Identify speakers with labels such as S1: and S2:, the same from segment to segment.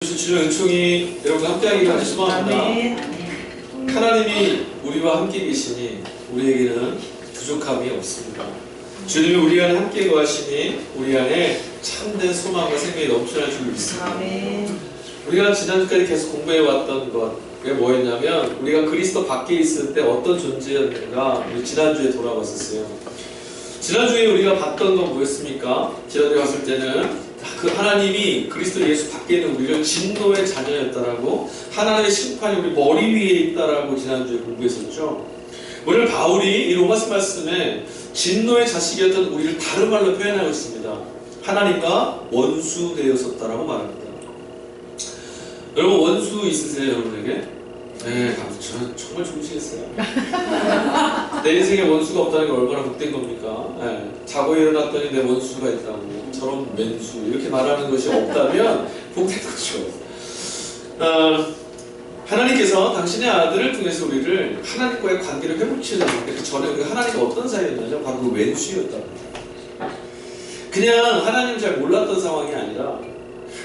S1: 주시는 은총이 여러분과 함께하기를 간절히 소망합니다. 하나님이 우리와 함께 계시니 우리에게는 부족함이 없습니다. 주님이 우리 안에 함께 거하시니 우리 안에 참된 소망과 생명이 넘쳐날 줄 믿습니다. 우리가 지난주까지 계속 공부해왔던 것이 뭐였냐면 우리가 그리스도 밖에 있을 때 어떤 존재였는가 우리 지난주에 돌아봤었어요. 지난주에 우리가 봤던 건 뭐였습니까? 지난주에 봤을 때는 그 하나님이 그리스도 예수 밖에 있는 우리를 진노의 자녀였다라고, 하나님의 심판이 우리 머리 위에 있다라고 지난주에 공부했었죠. 오늘 바울이 이 로마서 말씀에 진노의 자식이었던 우리를 다른 말로 표현하고 있습니다. 하나님과 원수 되었었다라고 말합니다. 여러분 원수 있으세요, 여러분에게? 네, 저는 정말 좋으시겠어요. 내 인생에 원수가 없다는 게 얼마나 복된 겁니까? 네, 자고 일어났더니 내 원수가 있다고, 저런 왼수 이렇게 말하는 것이 없다면 복된 거죠. 하나님께서 당신의 아들을 통해서 우리를 하나님과의 관계를 회복시키는, 그 전에 우리가 하나님과 어떤 사이였냐면 바로 그 왼수였다고. 그냥 하나님을 잘 몰랐던 상황이 아니라,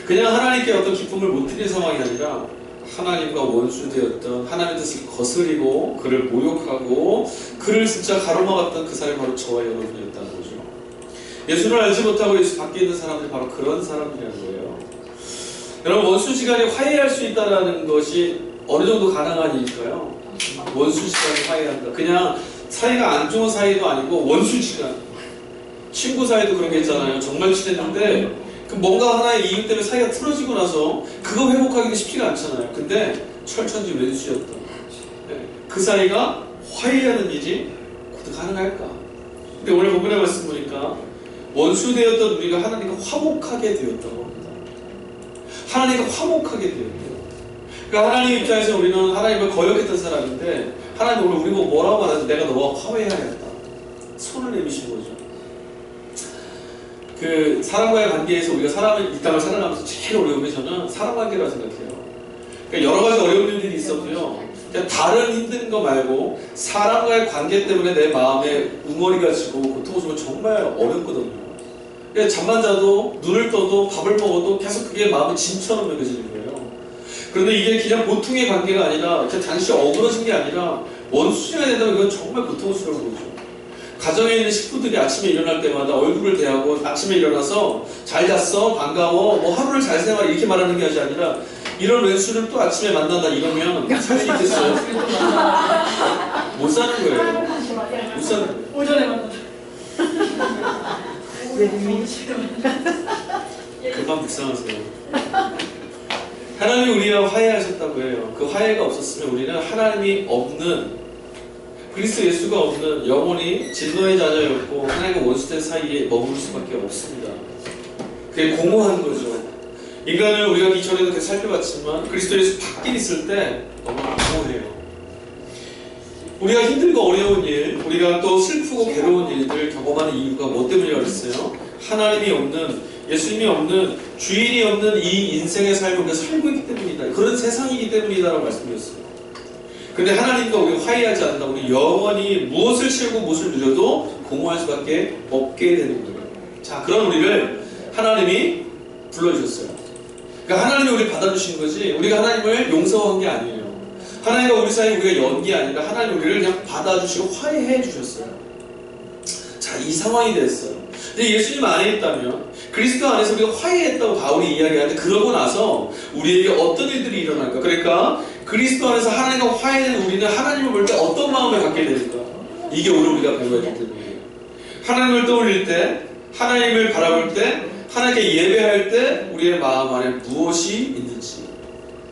S1: 그냥 하나님께 어떤 기쁨을 못 드린 상황이 아니라 하나님과 원수되었던, 하나님의 뜻을 거스리고 그를 모욕하고 그를 진짜 가로막았던 그 사람이 바로 저와 여러분이었다는 거죠. 예수를 알지 못하고 예수 밖에 있는 사람들이 바로 그런 사람들이라는 거예요. 여러분 원수지간에 화해할 수 있다는 것이 어느 정도 가능한 일일까요? 원수지간에 화해한다. 그냥 사이가 안 좋은 사이도 아니고 원수지간, 친구 사이도 그런 게 있잖아요. 정말 친했는데 뭔가 하나의 이유 때문에 사이가 틀어지고 나서 그거 회복하기가 쉽지가 않잖아요. 근데 철천지 왼수였던 그 사이가 화해하는 일이 곧 가능할까? 근데 오늘 본문의 말씀 보니까 원수 되었던 우리가 하나님과 화목하게 되었던 겁니다. 하나님과 화목하게 되었대요. 그러니까 하나님 입장에서 우리는 하나님을 거역했던 사람인데 하나님 오늘 우리 보고 뭐라고 말하지? 내가 너와 화해하겠다. 손을 내미신 거죠. 그 사람과의 관계에서 우리가 이 땅을 살아가면서 제일 어려운 게 저는 사람 관계라고 생각해요. 그러니까 여러 가지 어려운 일들이 있어도요, 그냥 다른 힘든 거 말고 사람과의 관계 때문에 내 마음에 웅어리가 지고 고통스러워 정말 어렵거든요. 그러니까 잠만 자도 눈을 떠도 밥을 먹어도 계속 그게 마음에 짐처럼 느껴지는 거예요. 그런데 이게 그냥 보통의 관계가 아니라 그냥 잠시 어그러진 게 아니라 원수가 된다면 이건 정말 고통스러운 거죠. 가정에 있는 식구들이 아침에 일어날 때마다 얼굴을 대하고 아침에 일어나서 잘 잤어? 반가워? 뭐 하루를 잘 생활해? 이렇게 말하는 게 아니라 이런 왼수를 또 아침에 만난다 이러면 살 수 있겠어요? 못 사는 거예요. 못 사는 거예요.
S2: 오전에 만났어.
S1: 그만 묵상하세요. 하나님이 우리와 화해하셨다고 해요. 그 화해가 없었으면 우리는 하나님이 없는, 그리스도 예수가 없는 영원히 진노의 자녀였고 하나님과 원수된 사이에 머무를 수밖에 없습니다. 그게 공허한 거죠. 인간을 우리가 이전에도 계속 살펴봤지만 그리스도 예수 밖에 있을 때 너무 공허해요. 우리가 힘들고 어려운 일, 우리가 또 슬프고 괴로운 일들 경험하는 이유가 뭐 때문이라고 했어요? 하나님이 없는, 예수님이 없는, 주인이 없는 이 인생의 삶을 우리가 살고 있기 때문이다. 그런 세상이기 때문이다라고 말씀드렸어요. 근데 하나님과 우리가 화해하지 않는다. 우리 영원히 무엇을 치르고 무엇을 누려도 공허할 수밖에 없게 되는 거예요. 자, 그런 우리를 하나님이 불러주셨어요. 그러니까 하나님이 우리를 받아주신 거지 우리가 하나님을 용서한 게 아니에요. 하나님과 우리 사이에 우리가 연 게 아니라 하나님 우리를 그냥 받아주시고 화해해 주셨어요. 자, 이 상황이 됐어요. 근데 예수님 안에 있다면, 그리스도 안에서 우리가 화해했다고 바울이 이야기하는데 그러고 나서 우리에게 어떤 일들이 일어날까? 그러니까 그리스도 안에서 하나님과 화해된 우리는 하나님을 볼 때 어떤 마음을 갖게 되는가? 이게 오늘 우리가 배워야 될 때문이에요. 하나님을 떠올릴 때, 하나님을 바라볼 때, 하나님께 예배할 때 우리의 마음 안에 무엇이 있는지,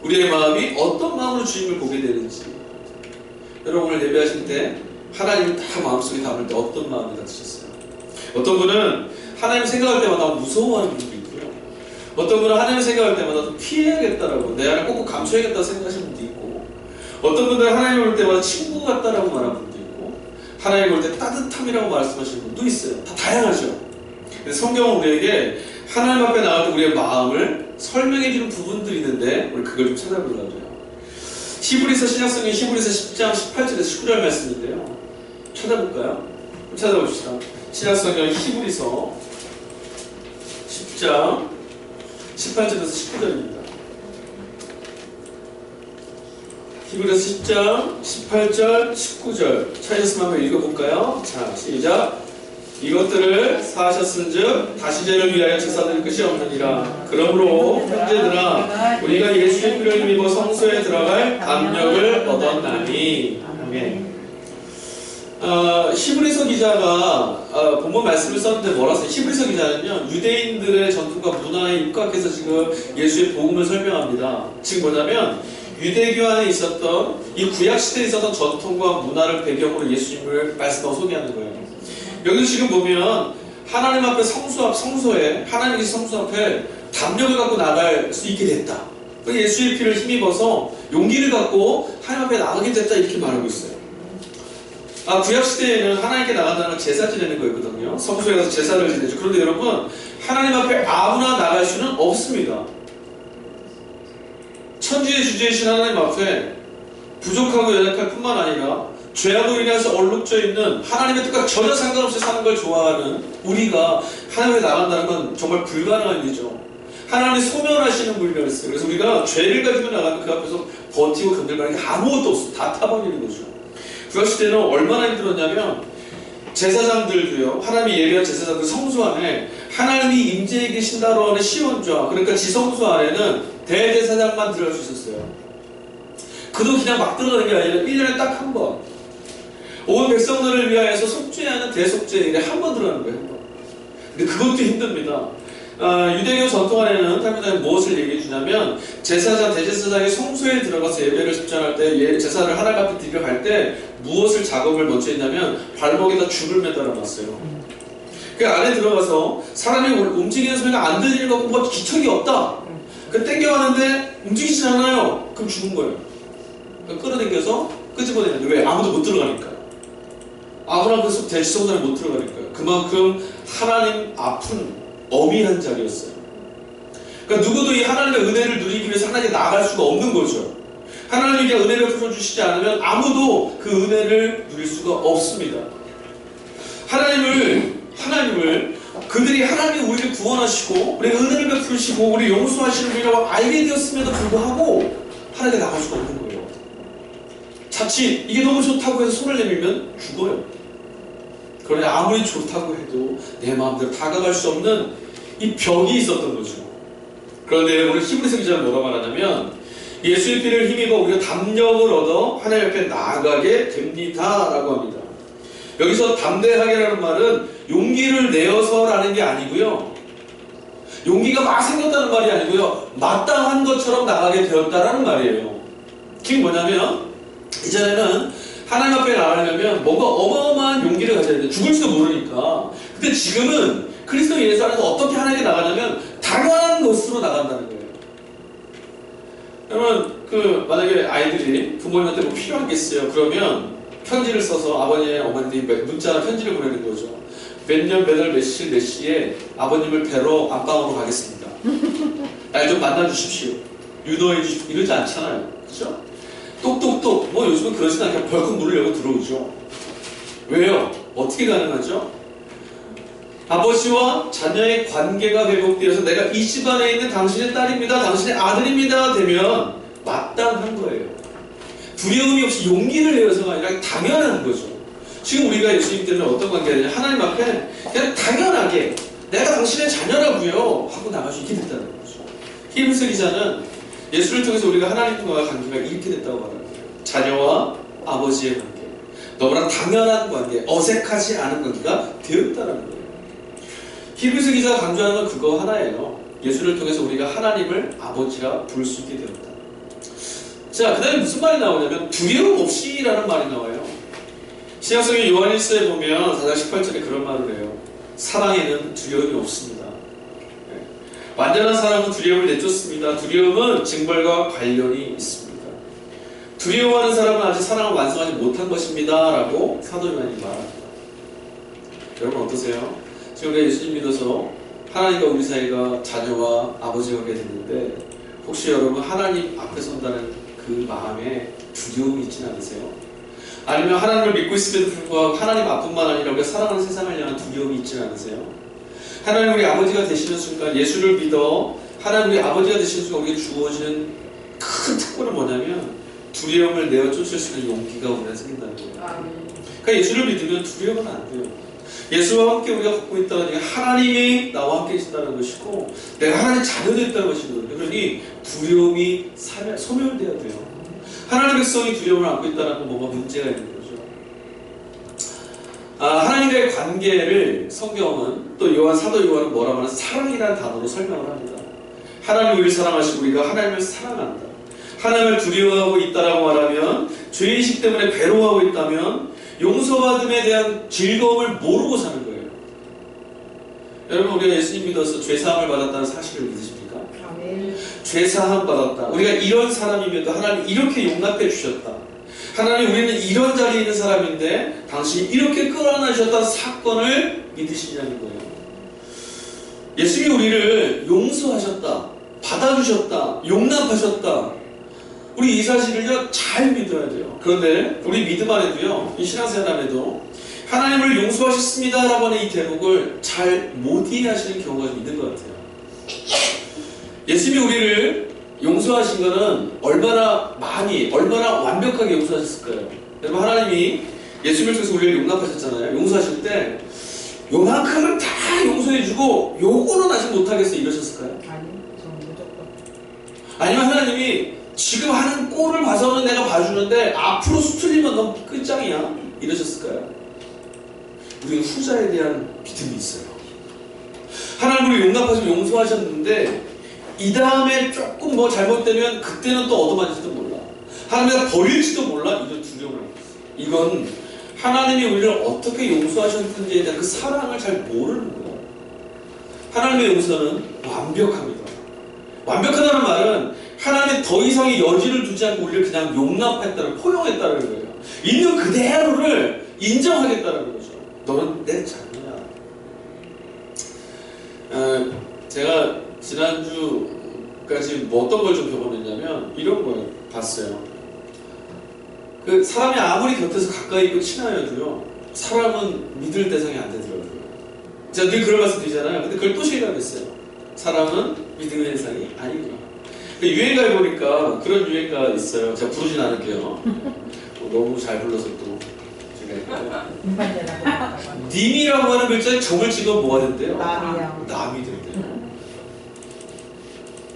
S1: 우리의 마음이 어떤 마음으로 주님을 보게 되는지. 여러분 오늘 예배하실 때 하나님을 딱 마음속에 담을 때 어떤 마음이 가지셨어요? 어떤 분은 하나님 생각할 때마다 무서워하는 분도 있고요. 어떤 분은 하나님 생각할 때마다 좀 피해야겠다라고, 내 안에 꼭꼭 감춰야겠다고 생각하시는 분도 있고, 어떤 분들은 하나님 볼 때마다 친구 같다라고 말하는 분도 있고, 하나님 볼 때 따뜻함이라고 말씀하시는 분도 있어요. 다 다양하죠. 근데 성경은 우리에게 하나님 앞에 나갈 때 우리의 마음을 설명해주는 부분들이 있는데 우리 그걸 좀 찾아보려고 해요. 히브리서 신약성경 히브리서 10장 18절에서 19절 말씀인데요. 찾아볼까요? 찾아봅시다. 신약성경 히브리서 10장 18절에서 19절입니다. 히브리서 10장 18절 19절 찾으셨으면 한번 읽어볼까요? 자, 시작. 이것들을 사하셨은즉 다시 죄를 위하여 제사 드릴 것이 없느니라. 그러므로 형제들아 우리가 예수의 피를 힘입어 성소에 들어갈 담력을 얻었나니. 아멘. 히브리서 기자가 본문 말씀을 썼는데 뭐라 써요? 히브리서 기자는요, 유대인들의 전통과 문화에 입각해서 지금 예수의 복음을 설명합니다. 즉 뭐냐면 유대교 안에 있었던 이 구약 시대에 있었던 전통과 문화를 배경으로 예수님을 말씀하고 소개하는 거예요. 여기서 지금 보면 하나님 앞에 성소에 하나님의 성소 앞에 담력을 갖고 나갈 수 있게 됐다. 예수의 피를 힘입어서 용기를 갖고 하나님 앞에 나가게 됐다, 이렇게 말하고 있어요. 구약 시대에는 하나님께 나간다는 건 제사 지내는 거였거든요. 성소에 가서 제사를 지내죠. 그런데 여러분, 하나님 앞에 아무나 나갈 수는 없습니다. 천지의 주제이신 하나님 앞에 부족하고 연약할 뿐만 아니라 죄악으로 인해서 얼룩져 있는 하나님의 뜻과 전혀 상관없이 사는 걸 좋아하는 우리가 하나님 앞에 나간다는 건 정말 불가능한 일이죠. 하나님이 소멸하시는 분이었어요. 그래서 우리가 죄를 가지고 나가면 그 앞에서 버티고 견딜만한 게 아무것도 없어. 다 타버리는 거죠. 구약 시대는 얼마나 힘들었냐면 제사장들도요, 하나님이 예배한 제사장들 성소 안에 하나님이 임재해 계신다로 하는 시온좌, 그러니까 지성소 안에는 대제사장만 들어갈 수 있었어요. 그도 그냥 막 들어가는 게 아니라 1년에 딱 한 번, 온 백성들을 위하여서 속죄하는 대속죄일에 한 번 들어가는 거예요. 한 번. 근데 그것도 힘듭니다. 유대교 전통 안에는 탈무드에 무엇을 얘기해 주냐면 제사장, 대제사장이 성소에 들어가서 예배를 집전할 때, 제사를 하나님 앞에 드리러 갈 때 무엇을 작업을 먼저 했냐면 발목에다 줄을 매달아 놨어요. 그 안에 들어가서 사람이 움직이는 소리가 안 들리는 거, 뭐 기척이 없다. 그 땡겨가는데 움직이지 않아요. 그럼 죽은 거예요. 끌어당겨서 끄집어내는 거예요. 왜? 아무도 못 들어가니까. 아무나 그 대지성단에 못 들어가니까요. 그만큼 하나님 앞은 어미한 자리였어요. 그러니까 누구도 이 하나님의 은혜를 누리기 위해서 하나님께 나아갈 수가 없는 거죠. 하나님이 은혜를 풀어주시지 않으면 아무도 그 은혜를 누릴 수가 없습니다. 하나님을 그들이 하나님이 우리를 구원하시고 우리 은혜를 베푸시고 우리 용서하시는 분이라고 알게 되었음에도 불구하고 하나님께 나갈 수가 없는 거예요. 자칫 이게 너무 좋다고 해서 손을 내밀면 죽어요. 그러니 아무리 좋다고 해도 내 마음대로 다가갈 수 없는 이 벽이 있었던 거죠. 그런데 오늘 히브리서 기자는 뭐라고 말하냐면 예수의 피를 힘입어 우리가 담력을 얻어 하나님 앞에 나아가게 됩니다 라고 합니다. 여기서 담대하게라는 말은 용기를 내어서라는 게 아니고요, 용기가 막 생겼다는 말이 아니고요, 마땅한 것처럼 나가게 되었다라는 말이에요. 그게 뭐냐면 이전에는 하나님 앞에 나가려면 뭔가 어마어마한 용기를 가져야 돼요. 죽을지도 모르니까. 근데 지금은 그리스도 예수 안에서 어떻게 하나님께 나가냐면 당연한 것으로 나간다는 거예요. 여러분, 만약에 아이들이 부모님한테 뭐 필요한 게 있어요. 그러면 편지를 써서 아버님, 어머니들이 문자나 편지를 보내는 거죠. 몇 년, 몇 월, 몇 시, 몇 시에 아버님을 뵈러 안방으로 가겠습니다. 날 좀 만나주십시오. 유도해 주십시오. 이러지 않잖아요. 그죠? 똑똑똑. 뭐 요즘은 그러진 않게 벌컥 문을 열고 들어오죠. 왜요? 어떻게 가능하죠? 아버지와 자녀의 관계가 회복되어서 내가 이 집안에 있는 당신의 딸입니다, 당신의 아들입니다 되면 마땅한 거예요. 두려움이 없이 용기를 내어서가 아니라 당연한 거죠. 지금 우리가 예수님 때문에 어떤 관계가 되냐, 하나님 앞에 그냥 당연하게 내가 당신의 자녀라고요 하고 나갈 수 있게 됐다는 거죠. 히브리서 기자는 예수를 통해서 우리가 하나님과의 관계가 이렇게 됐다고 말하는 거예요. 자녀와 아버지의 관계, 너무나 당연한 관계, 어색하지 않은 관계가 되었다는 거예요. 히브리서 기자가 강조하는 건 그거 하나예요. 예수를 통해서 우리가 하나님을 아버지라 부를 수 있게 되었다. 자, 그 다음에 무슨 말이 나오냐면 두려움 없이라는 말이 나와요. 신약성경 요한 1서에 보면 4장 18절에 그런 말을 해요. 사랑에는 두려움이 없습니다. 완전한 사랑은 두려움을 내쫓습니다. 두려움은 징벌과 관련이 있습니다. 두려워하는 사람은 아직 사랑을 완성하지 못한 것입니다 라고 사도 요한이 말합니다. 여러분 어떠세요? 지금 우리가 예수님 믿어서 하나님과 우리 사이가 자녀와 아버지가 되게 됐는데 혹시 여러분 하나님 앞에 선다는 그 마음에 두려움이 있진 않으세요? 아니면 하나님을 믿고 있음에도 불구하고 하나님 앞뿐만 아니라 우리가 사랑하는 세상을 향한 두려움이 있진 않으세요? 하나님 우리 아버지가 되시는 순간, 예수를 믿어 하나님 우리 아버지가 되시는 순간 우리에게 주어지는 큰 특권은 뭐냐면 두려움을 내어 쫓을 수 있는 용기가 우리가 생긴다는 거예요. 그러니까 예수를 믿으면 두려움은 안 돼요. 예수와 함께 우리가 갖고 있다는 게 하나님이 나와 함께 계신다는 것이고 내가 하나님의 자녀가 있다는 것이거든요. 그러니 두려움이 소멸돼야 돼요. 하나님의 백성이 두려움을 안고 있다는 건 뭔가 문제가 있는 거죠. 하나님과의 관계를 성경은 또 사도 요한은 뭐라고 하나 사랑이라는 단어로 설명을 합니다. 하나님을 우리를 사랑하시고 우리가 하나님을 사랑한다. 하나님을 두려워하고 있다라고 말하면 죄의식 때문에 괴로워하고 있다면 용서받음에 대한 즐거움을 모르고 사는 거예요. 여러분 우리가 예수님 믿어서 죄사함을 받았다는 사실을 믿으십니까?
S2: 아멘.
S1: 죄사함 받았다. 우리가 이런 사람이면도 하나님 이렇게 용납해 주셨다. 하나님 우리는 이런 자리에 있는 사람인데 당신이 이렇게 끌어안아 주셨다는 사건을 믿으시냐는 거예요. 예수님이 우리를 용서하셨다. 받아주셨다. 용납하셨다. 우리 이 사실을요 잘 믿어야 돼요. 그런데 우리 믿음 안에도요 이 신앙생활 안에도 하나님을 용서하셨습니다 라고 하는 이 대목을 잘 못 이해하시는 경우가 좀 있는 것 같아요. 예수님이 우리를 용서하신 것은 얼마나 많이 얼마나 완벽하게 용서하셨을까요? 여러분 하나님이 예수님을 통해서 우리를 용납하셨잖아요. 용서하실 때 요만큼은 다 용서해주고 요거는 아직 못하겠어 이러셨을까요?
S2: 아니, 저는 무조건.
S1: 아니면 하나님이 지금 하는 꼴을 봐서는 내가 봐주는데 앞으로 수틀리면 넌 끝장이야 이러셨을까요? 우리는 후자에 대한 믿음이 있어요. 하나님 우리 용납하시고 용서하셨는데 이 다음에 조금 뭐 잘못되면 그때는 또 얻어맞을지도 몰라. 하나님이 버릴지도 몰라. 이런 두려움을 하고 있어요. 이건 하나님이 우리를 어떻게 용서하셨는지에 대한 그 사랑을 잘 모르는 거예요. 하나님의 용서는 완벽합니다. 완벽하다는 말은 하나님 더 이상의 여지를 두지 않고 우리를 그냥 용납했다는, 포용했다는 거예요. 있는 그대로를 인정하겠다는 거죠. 너는 내 자녀야. 제가 지난주까지 뭐 어떤 걸 좀 경험했냐면 이런 걸 봤어요. 그 사람이 아무리 곁에서 가까이 있고 친하여도요 사람은 믿을 대상이 안 되더라고요. 제가 늘 그런 말씀 드리잖아요. 근데 그걸 또 실감했어요. 사람은 믿음의 대상이 아니구나. 유행가에 보니까 그런 유행가 있어요. 제가 부르진 않을게요. 너무 잘 불러서 또 제가 님이라고 하는 글자에 점을 찍으면 뭐가 된대요? 남이 된대요.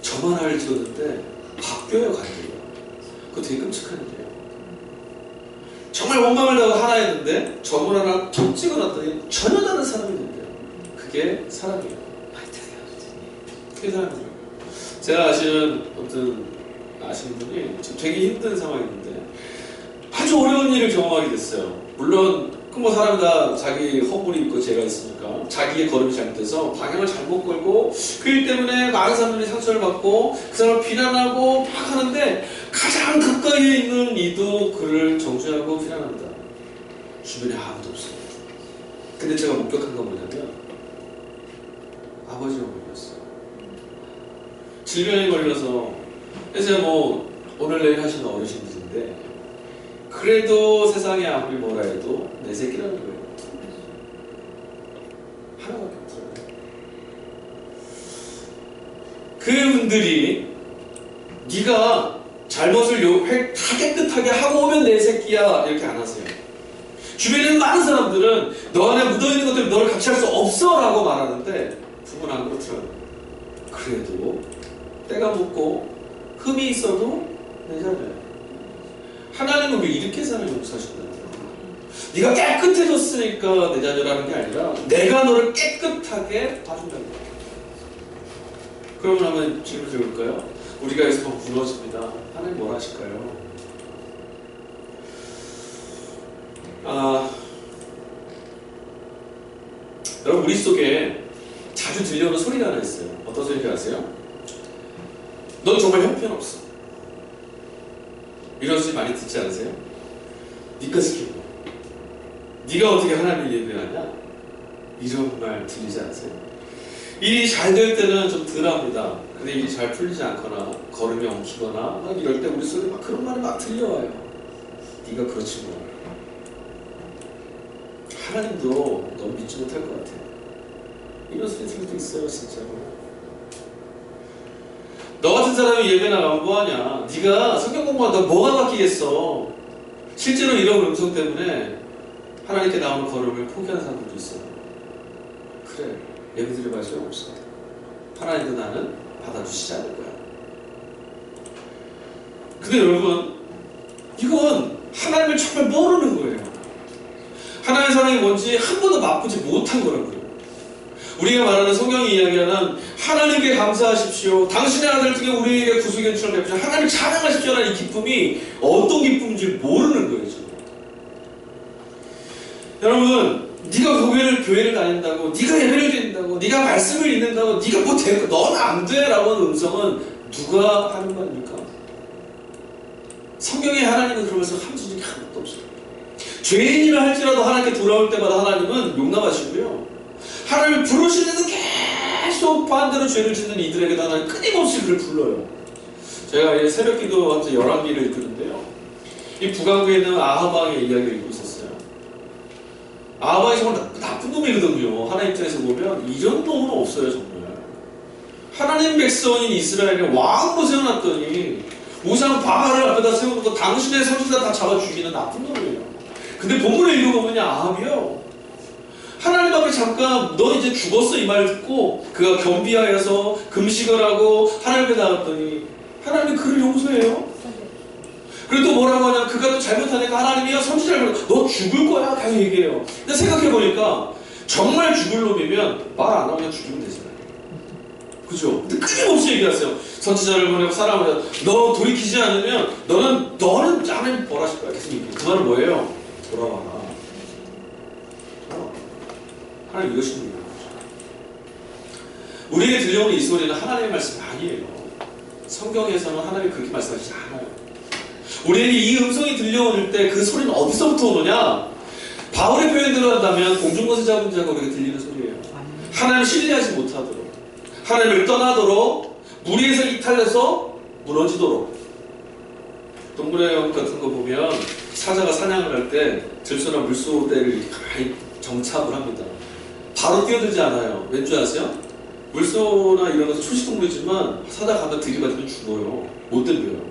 S1: 점 하나를 찍었는데 바뀌어요 관계가. 그거 되게 끔찍한 일이에요. 정말 온 마음을 다하고 하나 했는데 점을 하나 톡 찍어놨더니 전혀 다른 사람이 된대요. 그게 사람이에요. 그게 사람이에요. 제가 아시는 분이 지금 되게 힘든 상황인데 아주 어려운 일을 경험하게 됐어요. 물론 뭐 사람이 다 자기 허물이 있고 죄가 있으니까 자기의 걸음이 잘못돼서 방향을 잘못 걸고 그 일 때문에 많은 사람들이 상처를 받고 그 사람을 비난하고 막 하는데 가장 가까이에 있는 이도 그를 정죄하고 비난합니다. 주변에 아무도 없습니다. 근데 제가 목격한 건 뭐냐면 아버지 어머니였어요. 질병에 걸려서 이제 뭐 오늘 내일 하시는 어르신들인데 그래도 세상에 아무리 뭐라 해도 내 새끼라는 거예요. 하나밖에 없어요. 그분들이 네가 잘못을 다 깨끗하게 하고 오면 내 새끼야 이렇게 안 하세요. 주변에 있는 많은 사람들은 너 안에 묻어있는 것들 너를 같이 할 수 없어 라고 말하는데 부모는 안 그렇더라고요. 그래도 때가 묻고 흠이 있어도 내 자녀야. 하나님은 우리 이렇게 사람을 용서하신다는 거예요. 네가 깨끗해졌으니까 내 자녀라는 게 아니라 내가 너를 깨끗하게 봐준다는 거예요. 그러면 한번 질문 드려볼까요? 우리가 여기서 막 부러집니다. 하나님 뭘 하실까요? 여러분 우리 속에 자주 들려오는 소리가 하나 있어요. 어떤 소리인지 아세요? 넌 정말 형편없어. 이런 소리 많이 듣지 않으세요? 니가 시키는 거야. 네가 어떻게 하나님을 예배하냐? 이런 말 들리지 않으세요? 일이 잘 될 때는 좀 덜합니다. 근데 일이 잘 풀리지 않거나 걸음이 엉키거나 막 이럴 때 우리 속에 막 그런 말이 막 들려와요. 네가 그렇지 뭐. 하나님도 넌 믿지 못할 것 같아. 이런 소리 들을 때 있어요 진짜로. 너 같은 사람이 예배 나가면 뭐하냐? 네가 성경 공부하다 뭐가 바뀌겠어? 실제로 이런 음성 때문에 하나님께 나오는 걸음을 포기하는 사람들도 있어요. 그래, 예배 드릴 맛이 없어. 하나님도 나는 받아주시지 않을 거야. 근데 여러분, 이건 하나님을 정말 모르는 거예요. 하나님의 사랑이 뭔지 한 번도 맛보지 못한 거라고요. 우리가 말하는 성경이 이야기하는 하나님께 감사하십시오, 당신의 아들 중에 우리에게 구속의 주를 베푸시오, 하나님을 찬양하십시오라는 이 기쁨이 어떤 기쁨인지 모르는 거예요. 지금. 여러분, 네가 교회를 다닌다고, 네가 예배를 드린다고, 네가 말씀을 읽는다고, 네가 뭐 되고 넌 안 돼 라고 하는 음성은 누가 하는 말입니까? 성경에 하나님은 그러면서 함수적이 하나도 없어요. 죄인이라 할지라도 하나님께 돌아올 때마다 하나님은 용납하시고요, 하나님을 부르시는데도 계속 반대로 죄를 짓는 이들에게도 하나님 끊임없이 그를 불러요. 제가 새벽 기도 하면서 열왕기를 읽었는데요, 이 북왕국에 있는 아합 왕의 이야기를 읽고 있었어요. 아합 왕이 정말 나쁜 놈이거든요. 하나님 입장에서 보면 이런 놈은 없어요. 정말 하나님 백성인 이스라엘에 왕으로 세워놨더니 우상 바알을 앞에다 세워놓고 당신의 선지자 다 잡아 죽이는 나쁜 놈이에요. 근데 본문을 읽어보면 아합이요, 하나님 앞에 잠깐 너 이제 죽었어 이 말 듣고 그가 겸비하여서 금식을 하고 하나님 앞에 나갔더니 하나님이 그를 용서해요. 그리고 또 뭐라고 하냐면 그가 또 잘못하니까 하나님이요 선지자를 너 죽을 거야 계속 얘기해요. 근데 생각해보니까 정말 죽을 놈이면 말 안 하고 그냥 죽이면 되잖아요. 그죠? 근데 끊임없이 얘기하세요. 선지자를 보내고 사람을 보내고 너 돌이키지 않으면 너는 하나님 벌하실 거야. 계속 얘기해요. 그 말은 뭐예요? 돌아와라. 하나님 이것입니다. 우리에게 들려오는 이 소리는 하나님의 말씀이 아니에요. 성경에서는 하나님이 그렇게 말씀하시지 않아요. 우리에게 이 음성이 들려올 때 그 소리는 어디서부터 오느냐? 바울의 표현대로 한다면 공중것을 잡은 자가 우리에게 들리는 소리예요. 하나님을 신뢰하지 못하도록, 하나님을 떠나도록, 무리에서 이탈해서 무너지도록. 동물의 영 같은 거 보면 사자가 사냥을 할 때 들소나 물소대를 이렇게 가만히 정착을 합니다. 바로 뛰어들지 않아요. 왠 줄 아세요? 물소나 이런 것은 초식동물이지만 사자 가다 들이받으면 죽어요. 못 덤벼요.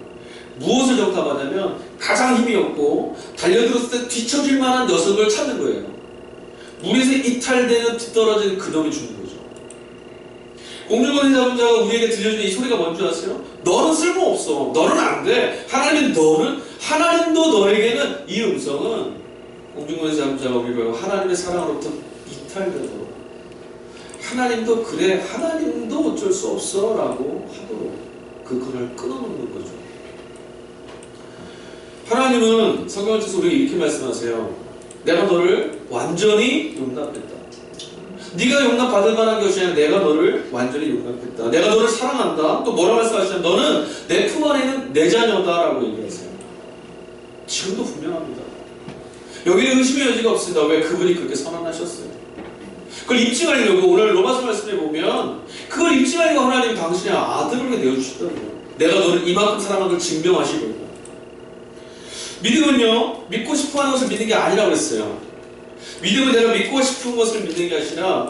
S1: 무엇을 정탐하냐면 가장 힘이 없고 달려들었을 때 뒤처질 만한 녀석을 찾는 거예요. 물에서 이탈되는 뒤떨어지는 그놈이 죽는 거죠. 공중권을 잡은 자가 우리에게 들려주는 이 소리가 뭔지 아세요? 너는 쓸모없어. 너는 안 돼. 하나님도 너에게는 이 음성은 공중권을 잡은 자가 우리를 하나님의 사랑으로부터 이탈되도록, 하나님도 그래, 하나님도 어쩔 수 없어 라고 하도록 그걸 끊어놓는 거죠. 하나님은 성경을 통해서 우리에게 이렇게 말씀하세요. 내가 너를 완전히 용납했다. 네가 용납받을 만한 것이 아니라 내가 너를 완전히 용납했다. 내가 너를 사랑한다. 또 뭐라고 말씀하시냐면 너는 내 품 안에 있는 내 자녀다 라고 얘기하세요. 지금도 분명합니다. 여기는 의심의 여지가 없습니다. 왜? 그분이 그렇게 선언하셨어요. 그걸 입증하려고 오늘 로마서 말씀에 보면 그걸 입증하려고 하나님 당신의 아들을 내어주셨다고요. 내가 너를 이만큼 사랑하는 걸 증명하시려고. 믿음은요, 믿고 싶어 하는 것을 믿는 게 아니라고 했어요. 믿음은 내가 믿고 싶은 것을 믿는 게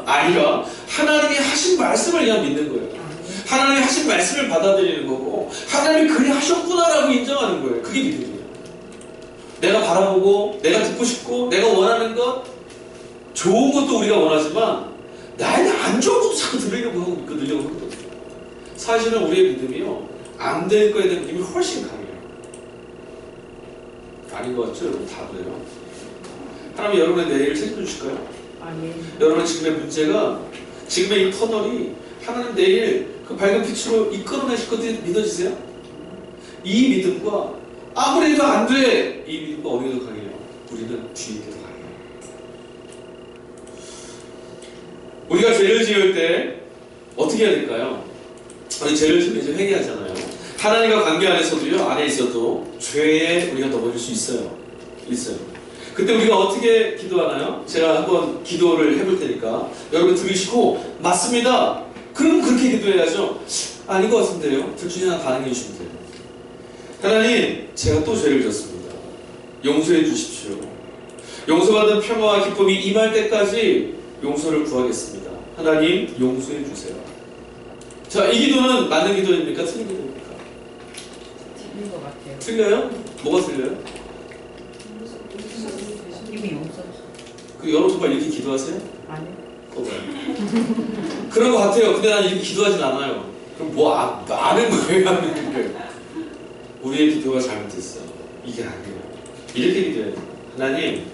S1: 아니라 하나님이 하신 말씀을 그냥 믿는 거예요. 하나님이 하신 말씀을 받아들이는 거고 하나님이 그래 하셨구나라고 인정하는 거예요. 그게 믿음이에요. 내가 바라보고 내가 듣고 싶고 내가 원하는 것, 좋은 것도 우리가 원하지만 나에게 안 좋은 것도 자꾸 들으려고 하거든요. 사실은 우리의 믿음이요, 안 될 거에 대한 믿음이 훨씬 강해요. 아닌 것 같죠? 여러분 다 그래요. 하나님 여러분의 내일을 책임져 주실까요?
S2: 아멘.
S1: 여러분의 지금의 문제가, 지금의 이 터널이 하나님 내일 그 밝은 빛으로 이끌어내실 것을 믿어지세요? 이 믿음과 아무리 해도 안 돼! 이 믿음과 어디가 더 강해요? 우리는 뒤에 더 강해요. 우리가 죄를 지을 때 어떻게 해야 될까요? 우리 죄를 지으면 이제 회개하잖아요. 하나님과 관계 안에서도요, 안에 있어도 죄에 우리가 넘어질 수 있어요. 그때 우리가 어떻게 기도하나요? 제가 한번 기도를 해볼 테니까 여러분 들으시고 맞습니다. 그럼 그렇게 기도해야죠. 아닌 것 같은데요. 둘 중에 하나 반응해 주시면 돼요. 하나님, 제가 또 죄를 졌습니다. 용서해 주십시오. 용서받은 평화와 기쁨이 임할 때까지 용서를 구하겠습니다. 하나님, 용서해 주세요. 자, 이 기도는 맞는 기도입니까? 틀린 기도입니까?
S2: 틀린 것 같아요.
S1: 틀려요? 뭐가 틀려요?
S2: 이미 용서했어.
S1: 그 여러분 정말 이렇게 기도하세요?
S2: 아니.
S1: 그런 것 같아요. 근데 난 이렇게 기도하진 않아요. 그럼 뭐 아는 거예요? 하는 거예요. 우리의 기도가 잘못됐어. 이게 아니에요. 이렇게 기도해요. 하나님,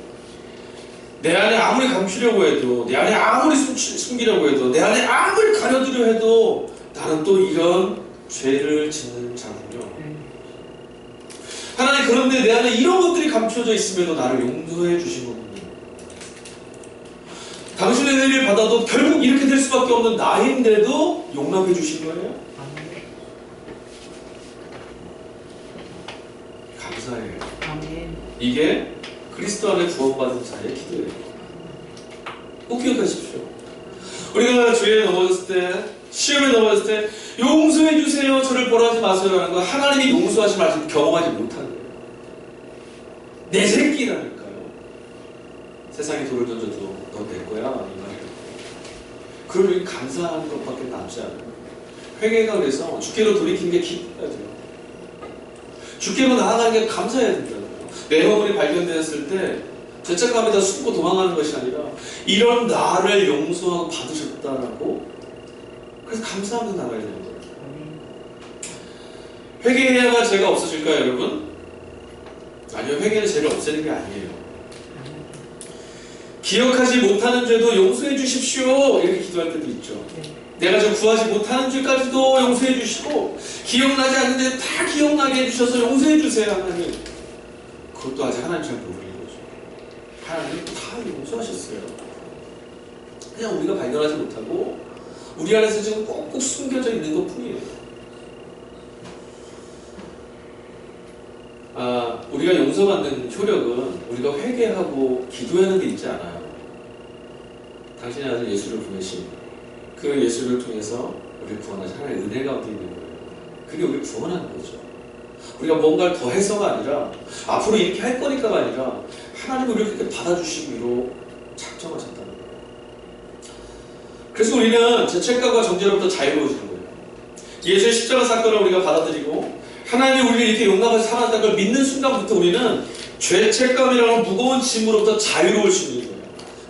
S1: 내 안에 아무리 감추려고 해도, 내 안에 아무리 숨기려고 해도, 내 안에 아무리 가려두려 해도 나는 또 이런 죄를 짓는 자군요. 하나님, 그런데 내 안에 이런 것들이 감춰져 있음에도 나를 용서해 주신 거군요. 당신의 은혜를 받아도 결국 이렇게 될 수밖에 없는 나인데도 용납해 주신 거예요? 감사해요.
S2: 아멘.
S1: 이게 그리스도 안에 구원받은 자의 기도예요. 꼭 기억하십시오. 우리가 죄에 넘어졌을 때, 시험에 넘어졌을 때 용서해 주세요, 저를 벌하지 마세요라는 건 하나님이 용서하시면 아직 경험하지 못한 거예요. 내 새끼라니까요. 세상에 돌을 던져도 넌 내 거야, 이 말이에요. 그러면 감사하는 것밖에 남지 않아요. 회개가 그래서 주께로 돌이킨 게 기뻐야 돼요. 주께로 나아가는 게 감사해야 된다고요. 내 허물이 발견되었을 때 죄책감에다 숨고 도망가는 것이 아니라 이런 나를 용서하고 받으셨다라고, 그래서 감사하면서 나가야 되는 거예요. 회개해야만 죄가 없어질까요, 여러분? 아니요, 회개는 죄를 없애는 게 아니에요. 기억하지 못하는 죄도 용서해 주십시오, 이렇게 기도할 때도 있죠. 내가 좀 구하지 못하는 죄까지도 용서해 주시고, 기억나지 않는 죄 다 기억나게 해주셔서 용서해 주세요, 하나님. 그것도 아직 하나님 잘 모르는 거죠. 하나님 다 용서하셨어요. 그냥 우리가 발견하지 못하고 우리 안에서 지금 꼭꼭 숨겨져 있는 것 뿐이에요. 우리가 용서받는 효력은 우리가 회개하고 기도하는 게 있지 않아요. 당신의 아들 예수를 보내신 그 예수를 통해서 우리를 구원하신 하나님의 은혜가 어디 있는 거예요. 그게 우리를 구원하는 거죠. 우리가 뭔가를 더 해서가 아니라 앞으로 이렇게 할 거니까가 아니라 하나님이 우리를 그렇게 받아주시기로 작정하셨다는 거예요. 그래서 우리는 죄책감과 정죄로부터 자유로워지는 거예요. 예수의 십자가 사건을 우리가 받아들이고 하나님이 우리를 이렇게 용납해서 살아났다는 걸 믿는 순간부터 우리는 죄책감이라는 무거운 짐으로부터 자유로울 수 있는 거예요.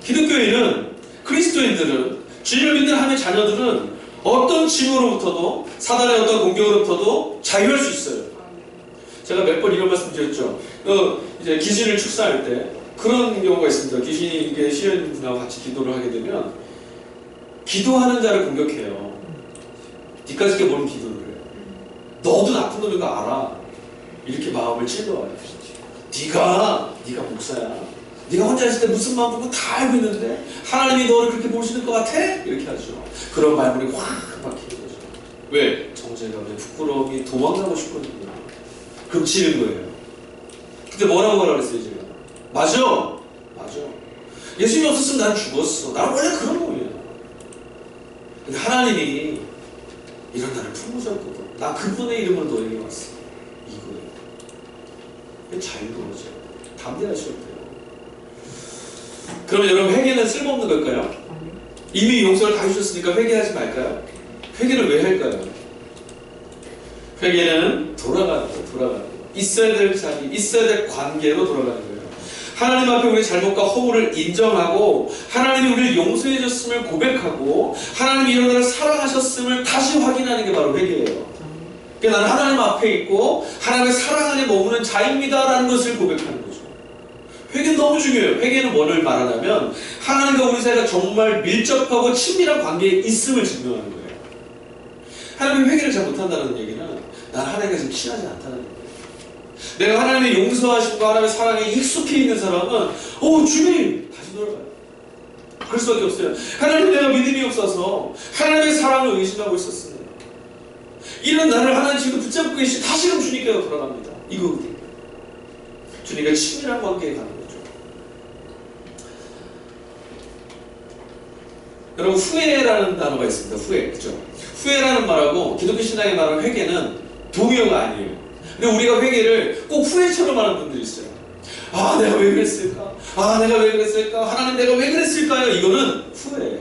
S1: 기독교인은, 그리스도인들은, 주님을 믿는 하나님의 자녀들은 어떤 짐으로부터도, 사단의 어떤 공격으로부터도 자유할 수 있어요. 제가 몇 번 이런 말씀 드렸죠. 이제 귀신을 축사할 때 그런 경우가 있습니다. 귀신이 이게 시연분하고 같이 기도를 하게 되면 기도하는 자를 공격해요. 니까지 게 뭔 기도를 해. 너도 나쁜 놈인 거 알아. 이렇게 마음을 찔러와요. 네가 목사야. 네가 혼자 있을 때 무슨 마음 들고 다 알고 있는데 하나님이 너를 그렇게 보시는 것 같아? 이렇게 하죠. 그런 말문이 확 막히는 거죠. 왜? 정죄감에 부끄러움이 도망가고 싶거든요. 그럼 지는 거예요. 근데 뭐라고 하라 그랬어요, 제가? 맞아. 예수님이 없었으면 난 죽었어. 나는 원래 그런 놈이야. 근데 하나님이 이런 나를 품으셨거든. 나 그분의 이름으로 너에게 왔어. 이거예요. 자유로워져. 담대하셔도 돼요. 그러면 여러분, 회개는 쓸모없는 걸까요? 이미 용서를 다 해주셨으니까 회개하지 말까요? 회개를 왜 할까요? 회개는 돌아가는 거예요. 있어야 될 자리, 있어야 될 관계로 돌아가는 거예요. 하나님 앞에 우리 잘못과 허물을 인정하고 하나님이 우리를 용서해 줬음을 고백하고 하나님이 이런 나를 사랑하셨음을 다시 확인하는 게 바로 회개예요. 그러니까 나는 하나님 앞에 있고 하나님의 사랑 안에 머무는 자입니다 라는 것을 고백하는 거죠. 회개는 너무 중요해요. 회개는 뭐를 말하냐면 하나님과 우리 사이가 정말 밀접하고 친밀한 관계에 있음을 증명하는 거예요. 하나님이 회개를 잘 못한다는 얘기는 난 하나님과 지금 친하지 않다는 거예요. 내가 하나님의 용서하심과 하나님의 사랑에 익숙해 있는 사람은 주님! 다시 돌아가요. 그럴 수밖에 없어요. 하나님, 내가 믿음이 없어서 하나님의 사랑을 의심하고 있었습니다. 이런 나를 하나님 지금 붙잡고 계시 다시금 주님께로 돌아갑니다. 이거거든요. 주님과 친밀한 관계에 가는 거죠. 여러분, 후회라는 단어가 있습니다. 후회, 그죠? 후회라는 말하고 기독교 신앙의 말하는 회개는 동의어가 아니에요. 근데 우리가 회개를 꼭 후회처럼 하는 분들이 있어요. 내가 왜 그랬을까? 내가 왜 그랬을까? 하나님, 내가 왜 그랬을까요? 이거는 후회예요.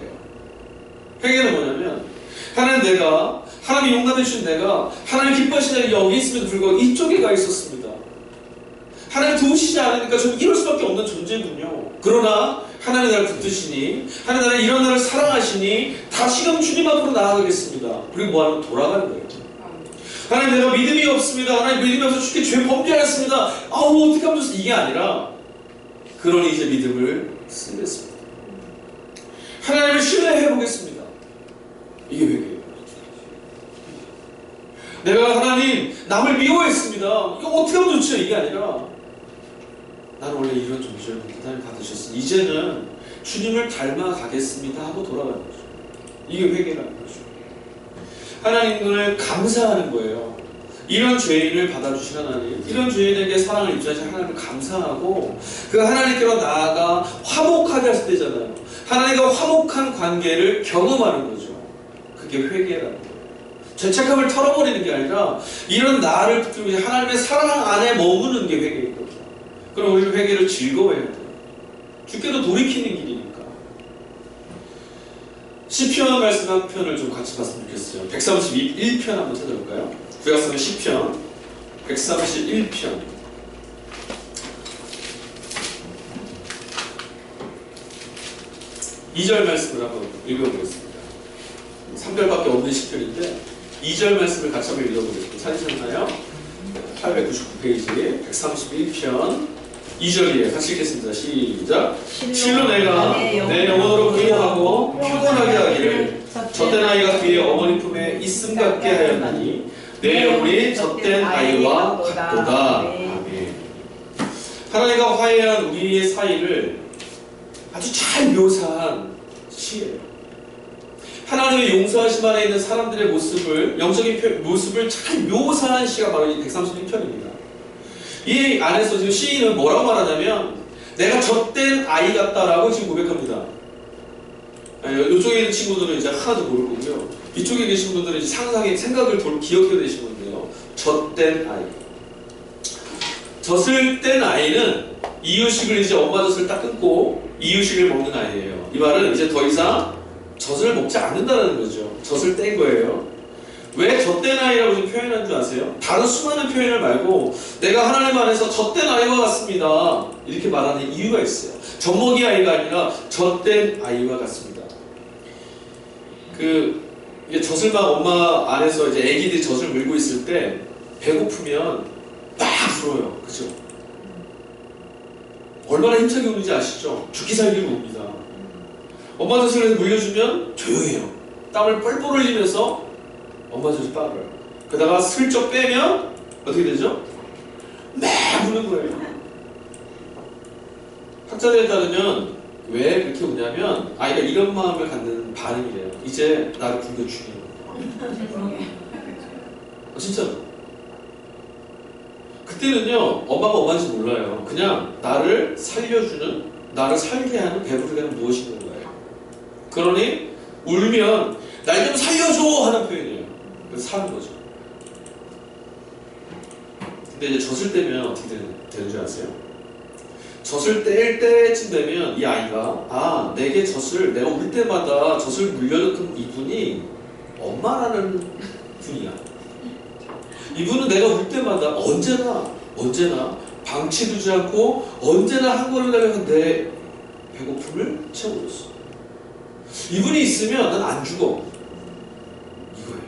S1: 회개는 뭐냐면 하나님, 내가 하나님이 용납해 주신 내가 하나님 기뻐하시는 자가 여기 있음에도 불구하고 이쪽에 가 있었습니다. 하나님 도우시지 않으니까 저는 이럴 수밖에 없는 존재군요. 그러나 하나님 나를 붙드시니 하나님 나를 이런 나를 사랑하시니 다시금 주님 앞으로 나아가겠습니다. 그리고 뭐하면 돌아가는 거예요. 하나님 내가 믿음이 없습니다. 하나님 믿음이 없어서 주께 죄 범죄하였습니다. 아우 어떻게 하면 좋습니까? 이게 아니라 그러니 이제 믿음을 쓰겠습니다. 하나님을 신뢰해보겠습니다. 이게 회개예요. 내가 하나님 남을 미워했습니다. 이거 어떻게 하면 좋죠? 이게 아니라 나는 원래 이런 존재였는데 하나님 받으셨으니 이제는 주님을 닮아가겠습니다 하고 돌아가는 거죠. 이게 회개라는 거죠. 하나님을 감사하는 거예요. 이런 죄인을 받아주신 하나님, 이런 죄인에게 사랑을 입자신 하나님을 감사하고 그 하나님께로 나아가 화목하게 하실 때잖아요. 하나님과 화목한 관계를 경험하는 거죠. 그게 회개라는 거예요. 죄책감을 털어버리는 게 아니라 이런 나를 붙들고 하나님의 사랑 안에 머무는 게 회개인 거죠. 그럼 우리는 회개를 즐거워해야 돼요. 주께로 돌이키는 길이니까. 시편 말씀 한 편을 좀 같이 봤으면 좋겠어요. 131편 한번 찾아볼까요? 구약성의 시편 131편 2절 말씀을 한번 읽어보겠습니다. 3절밖에 없는 시편인데 2절 말씀을 같이 한번 읽어보겠습니다. 찾으셨나요? 899페이지 131편 2절이에요. 같이 읽겠습니다. 시작. 실로 내가 내 영혼으로 그리워하고 피곤하게 하기를 젖된 아이가 그의 어머니 품에 있음 같게 하였나니 내 영혼이 젖된 아이와 같도다. 아멘. 하나님과 화해한 우리의 사이를 아주 잘 묘사한 시예요. 하나님의 용서하심 안에 있는 사람들의 모습을, 영적인 모습을 잘 묘사한 시가 바로 이 131편입니다. 이 안에서 지금 시인은 뭐라고 말하냐면 내가 젖된 아이 같다라고 지금 고백합니다. 이쪽에 있는 친구들은 이제 하나도 모를 거고요. 이쪽에 계신 분들은 이제 생각을 기억해야 되신 건데요. 젖된 아이. 젖을 뗀 아이는 이유식을 이제 엄마 젖을 딱 끊고 이유식을 먹는 아이예요. 이 말은 이제 더 이상 젖을 먹지 않는다는 거죠. 젖을 뗀 거예요. 왜 젖된 아이라고 지금 표현한 줄 아세요? 다른 수많은 표현을 말고 내가 하나님 안에서 젖된 아이와 같습니다. 이렇게 말하는 이유가 있어요. 젖먹이 아이가 아니라 젖된 아이와 같습니다. 이게 젖을 막 엄마 안에서 이제 애기들이 젖을 물고 있을 때 배고프면 막 울어요. 그죠? 얼마나 힘차게 우는지 아시죠? 죽기 살기로 웁니다. 엄마 젖을 물려주면 조용해요. 땀을 뻘뻘 흘리면서 엄마 젖을 빨아요. 그러다가 슬쩍 빼면 어떻게 되죠? 막 우는 거예요. 학자들에 따르면 왜 그렇게 우냐면 아이가 이런 마음을 갖는 반응이래요. 이제 나를 굶겨 죽이는 거예요. 진짜로. 그때는요 엄마가 엄마인지 몰라요. 그냥 나를 살려주는, 나를 살게 하는 배부르게 하는 무엇인 거예요. 그러니 울면 날 좀 살려줘 하는 표현이에요. 그래서 사는 거죠. 근데 이제 젖을 떼면 어떻게 되는 줄 아세요? 젖을 뗄 때쯤 되면 이 아이가 내게 젖을, 내가 울 때마다 젖을 물려줬던 이분이 엄마라는 분이야. 이분은 내가 울 때마다 언제나 방치두지 않고 언제나 한 걸음 가면 내 배고픔을 채워줬어. 이분이 있으면 난 안 죽어. 이거예요.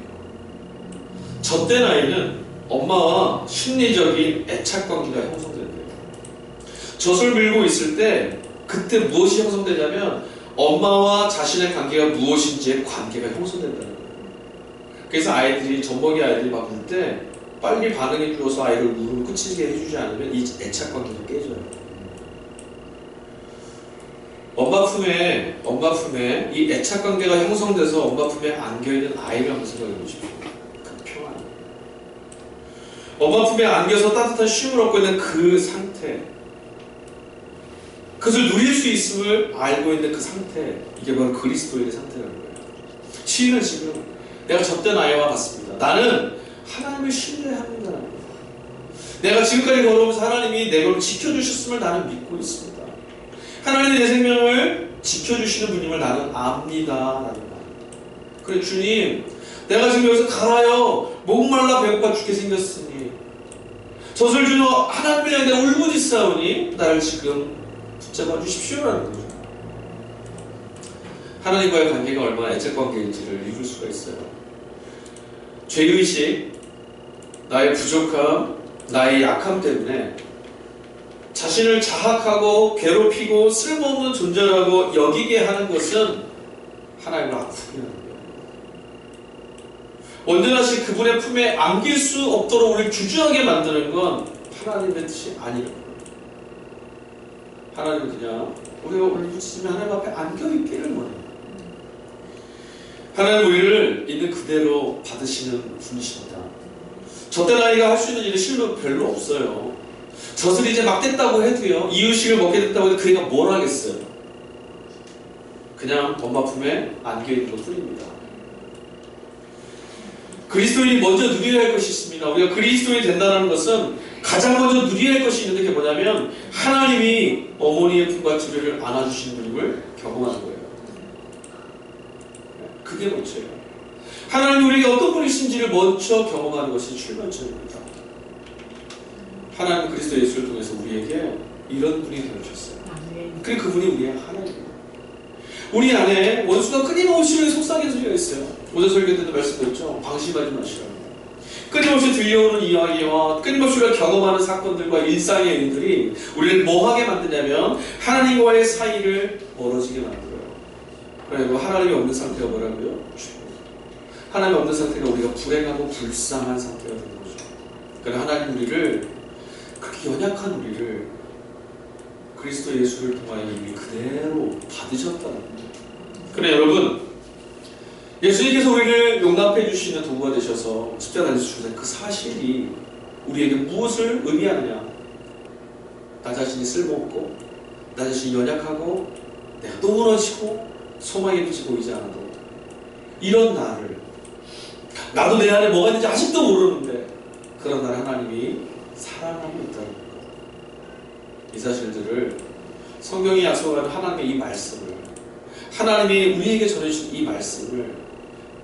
S1: 젖된 아이는 엄마와 심리적인 애착 관계가 형성된대요. 젖을 물고 있을 때 그때 무엇이 형성되냐면 엄마와 자신의 관계가 무엇인지의 관계가 형성된다는 거예요. 그래서 아이들이, 젖먹이 아이들이 막 울 때 빨리 반응해 주어서 아이를 울음을 그치게 해주지 않으면 이 애착 관계가 깨져요. 엄마 품에 이 애착 관계가 형성돼서 엄마 품에 안겨있는 아이를 한번 생각해 보십시오. 그 평안. 엄마 품에 안겨서 따뜻한 쉼을 얻고 있는 그 상태. 그것을 누릴 수 있음을 알고 있는 그 상태. 이게 바로 그리스도인의 상태라는 거예요. 시인은 지금 내가 젖된 아이와 같습니다. 나는 하나님을 신뢰합니다. 내가 지금까지 걸어오면서 하나님이 내 걸 지켜주셨음을 나는 믿고 있습니다. 하나님이 내 생명을 지켜주시는 분임을 나는 압니다. 라는 말. 그래 주님, 내가 지금 여기서 가라요. 목말라 배고파 죽게 생겼으니 젖을 주는 하나님을 향해 내가 울부짖사오니 나를 지금 붙잡아 주십시오라는 거죠. 하나님과의 관계가 얼마나 애착 관계인지를 읽을 수가 있어요. 죄의식, 나의 부족함, 나의 약함 때문에 자신을 자학하고 괴롭히고 쓸모없는 존재라고 여기게 하는 것은 하나님을 아프게 하는 거예요. 언제나씩 그분의 품에 안길 수 없도록 우리를 주저하게 만드는 건 하나님의 뜻이 아니에요. 하나님은 그냥 우리가 울부짖으면 하나님 앞에 안겨있기를 원해요. 하나님 우리를 있는 그대로 받으시는 분이십니다. 저때 나이가 할 수 있는 일이 실로 별로 없어요. 젖을 이제 막 뗐다고 해도요, 이유식을 먹게 됐다고 해도 그 애가 뭘 하겠어요. 그냥 엄마 품에 안겨있는 것 뿐입니다. 그리스도인이 먼저 누려야 할 것이 있습니다. 우리가 그리스도인이 된다는 것은 가장 먼저 누려야 할 것이 있는데 그게 뭐냐면 하나님이 어머니의 품과 주를 안아주시는 분임을 경험하는 거예요. 그게 먼저예요. 하나님이 우리에게 어떤 분이신지를 먼저 경험하는 것이 출발점입니다. 하나님 그리스도 예수를 통해서 우리에게 이런 분이 되어주셨어요. 그리고 그분이 우리의 하나님입니다. 우리 안에 원수가 끊임없이 속삭여져 있어요. 오전 설교 때도 말씀드렸죠. 방심하지 마시라고. 끊임없이 들려오는 이야기와 끊임없이 우리가 경험하는 사건들과 일상의 일들이 우리를 뭐하게 만드냐면 하나님과의 사이를 멀어지게 만들어요. 그리고 하나님이 없는 상태가 뭐라고요? 하나님이 없는 상태가 우리가 불행하고 불쌍한 상태가 되는 거죠. 그러니까 하나님 우리를 그렇게 연약한 우리를 그리스도 예수를 통하여 이미 그대로 받으셨다는 거예요. 그래 여러분, 예수님께서 우리를 용납해 주시는 도구가 되셔서 십자가에 주신 그 사실이 우리에게 무엇을 의미하느냐? 나 자신이 쓸모없고 나 자신이 연약하고 내가 또 무너지고 소망의 빛이 보이지 않아도 이런 나도 내 안에 뭐가 있는지 아직도 모르는데 그런 나를 하나님이 사랑하고 있다는 것. 이 사실들을 성경이 약속하는 하나님의 이 말씀을, 하나님이 우리에게 전해주신 이 말씀을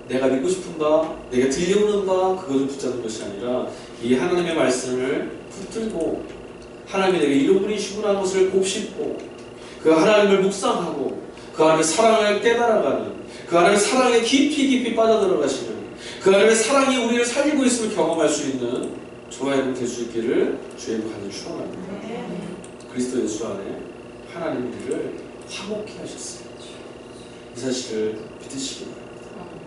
S1: 내가 믿고 싶은 바, 내가 들려오는 바 그것을 붙잡는 것이 아니라 이 하나님의 말씀을 붙들고 하나님이 내게 이런 분이시구나 하는 것을 곱씹고 그 하나님을 묵상하고 그 하나님의 사랑을 깨달아가는, 그 하나님의 사랑에 깊이 빠져들어가시는, 그 하나님의 사랑이 우리를 살리고 있음을 경험할 수 있는 저와 여러분 될 수 있기를 주의 간절히 축원합니다. 그리스도 예수 안에 하나님 우리를 화목케 하셨어요. 이 사실을 믿으시기 바랍니다.